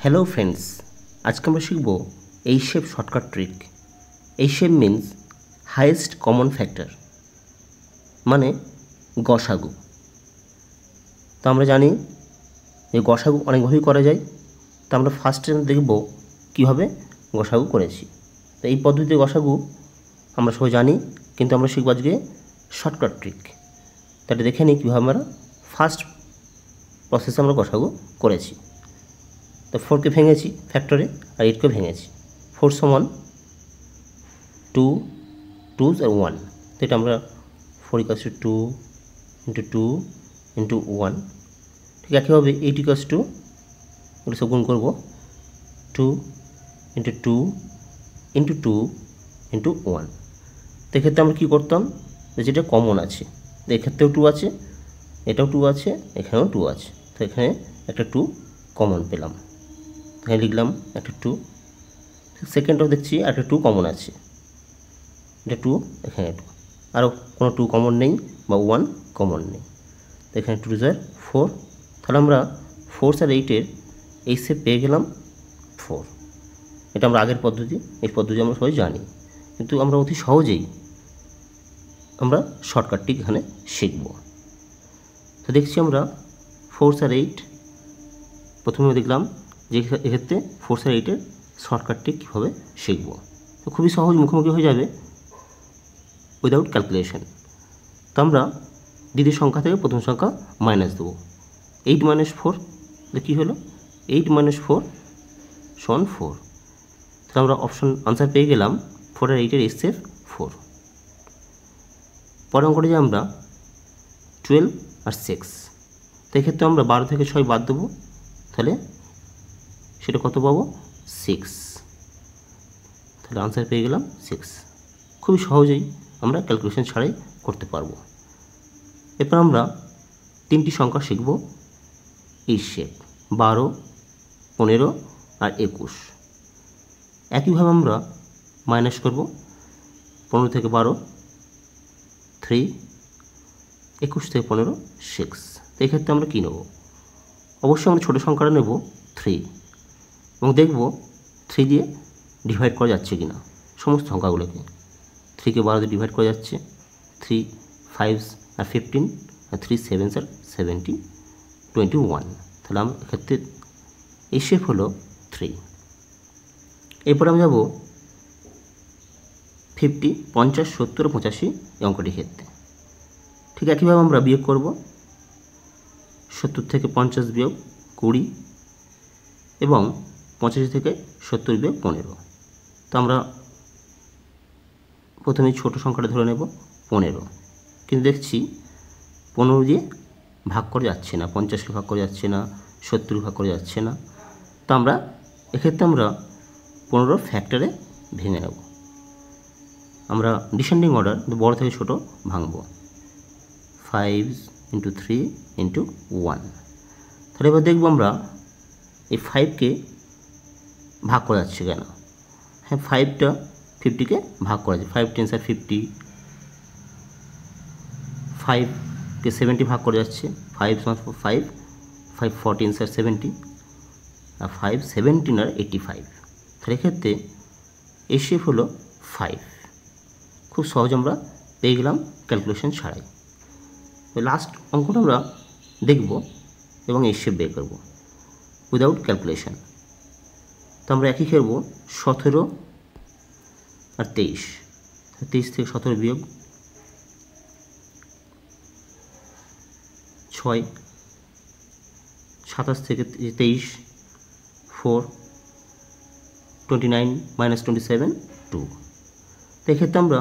Hello friends, আজকে আমরা শিখব এই শেপ শর্টকাট ট্রিক। এই shape means highest common factor, মানে গসাগু। তো আমরা জানি যে গসাগু অনেকভাবেই করা যায়। তো আমরা ফার্স্টে দেখব কীভাবে গসাগু করেছি। তো এই পদ্ধতিতে গসাগু আমরা সবাই জানি, কিন্তু আমরা শিখব আজকে শর্টকাট ট্রিক। তাহলে দেখে নিই কীভাবে আমরা ফার্স্ট প্রসেসে আমরা গসাগু করেছি। তো 4কে ভেঙেছি ফ্যাক্টরে, আর 8কে ভেঙেছি। 4 সমান 2, 2 আর 1। তো এটা আমরা 4 ইকুয়ালস টু 2 × 2 × 1। ঠিক একইভাবে 8 ইকুয়ালস টু, এগুলো সব গুণ করবো, 2 × 2 × 2 × 1। তো এক্ষেত্রে আমরা কী করতাম, যেটা কমন আছে, তো এক্ষেত্রেও 2 আছে, এটাও 2 আছে, এখানেও 2 আছে। তো এখানে একটা 2 কমন পেলাম, এখানে লিখলাম একটা 2। সেকেন্ডটাও দেখছি একটা 2 কমন আছে, এটা 2, এখানে 2, আরও কোনো 2 কমন নেই বা 1 কমন নেই। তো এখানে 2 × 4। তাহলে আমরা 4 আর 8-এর এই শেপ পেয়ে গেলাম 4। এটা আমরা আগের পদ্ধতি, এই পদ্ধতি আমরা সবাই জানি, কিন্তু আমরা অতি সহজেই আমরা শর্টকাটটি এখানে শিখব। তো দেখছি আমরা 4 আর 8, প্রথমে দেখলাম যে এক্ষেত্রে 4 আর 8-এর শর্টকাটটি কীভাবে শিখব। তো খুবই সহজ, মুখোমুখি হয়ে যাবে উইদাউট ক্যালকুলেশন। তো আমরা দ্বিতীয় সংখ্যা থেকে প্রথম সংখ্যা মাইনাস দেবো। 8 - 4, তো কী হলো, 8 - 4 = 4। তাহলে আমরা অপশন আনসার পেয়ে গেলাম 4 আর 8-এর এসের 4। পরের অঙ্কটা যে আমরা 12 আর 6, তো এক্ষেত্রে আমরা 12 থেকে 6 বাদ দেবো, তাহলে সেটা কত পাবো, 6। তাহলে আনসার পেয়ে গেলাম 6। খুবই সহজেই আমরা ক্যালকুলেশন ছাড়াই করতে পারবো। এরপর আমরা 3টি সংখ্যা শিখব এই শেপ, 12, 15 আর 21। একইভাবে আমরা মাইনাস করব, 15 থেকে 12 3, 21 থেকে 15 6। তো এক্ষেত্রে আমরা কী নেব, অবশ্যই আমরা ছোটো সংখ্যাটা নেব 3, এবং দেখব 3 দিয়ে ডিভাইড করা যাচ্ছে কি না সমস্ত সংখ্যাগুলোকে। 3কে 12 দিয়ে ডিভাইড করা যাচ্ছে, 3 5 আর 15, আর 3 7 আর 70, 21। তাহলে আমরা এক্ষেত্রে এই শেপ হলো 3। এরপর আমি যাব 50, 50, 70 ও 85 এই অঙ্কটির ক্ষেত্রে। ঠিক একইভাবে আমরা বিয়োগ করব, 70 থেকে 50 বিয়োগ 20, এবং 85 থেকে 70 বিয়োগ 15। তো আমরা প্রথমে ছোটো সংখ্যাটা ধরে নেব 15, কিন্তু দেখছি 15 দিয়ে ভাগ করে যাচ্ছে না, 50কে ভাগ করে যাচ্ছে না, 70 ভাগ করে যাচ্ছে না। তো আমরা এক্ষেত্রে আমরা 15 ফ্যাক্টরে ভেঙে নেব। আমরা ডিসেন্ডিং অর্ডার বড় থেকে ছোট ভাঙব, 5 × 3 × 1। তাহলে এবার দেখব আমরা এই 5কে ভাগ করা যাচ্ছে কেন। হ্যাঁ, 5টা 50কে ভাগ করা যায়, 5 10 আর 50। 5কে 70 ভাগ করে যাচ্ছে, 5 = 5, 5 14 আর 70, আর 5 17 আর 85। তাহলে এক্ষেত্রে এই শেপ হলো 5। খুব সহজ আমরা পেয়ে গেলাম ক্যালকুলেশন ছাড়াই। লাস্ট অঙ্কটা আমরা দেখব এবং এই শেপ বের করব উইদাউট ক্যালকুলেশন। তো আমরা একই খেলব 17 আর 23। 23 থেকে 17 বিয়োগ 6, 27 থেকে 23 4, 29 - 27 2। তো এক্ষেত্রে আমরা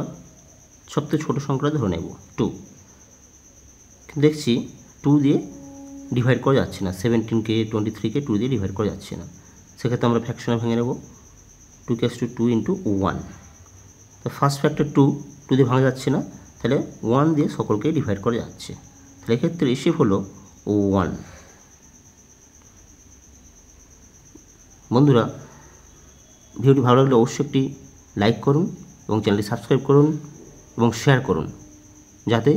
সবথেকে ছোটো সংখ্যাটা ধরে নেব 2। দেখছি 2 দিয়ে ডিভাইড করা যাচ্ছে না, 17কে 23কে 2 দিয়ে ডিভাইড করা যাচ্ছে না। সেক্ষেত্রে আমরা ফ্র্যাকশনে ভেঙে নেব, 2 = 2 × 1। তো ফার্স্ট ফ্যাক্টর 2 দিয়ে ভাঙা যাচ্ছে না, তাহলে 1 দিয়ে সকলকে ডিভাইড করা যাচ্ছে। তাহলে এক্ষেত্রে শেপ হলো 1। বন্ধুরা, ভিডিওটি ভালো লাগলে অবশ্যই একটি লাইক করুন এবং চ্যানেলটি সাবস্ক্রাইব করুন এবং শেয়ার করুন, যাতে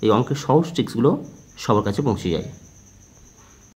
এই অঙ্কের সহজ ট্রিক্সগুলো সবার কাছে পৌঁছে যায়।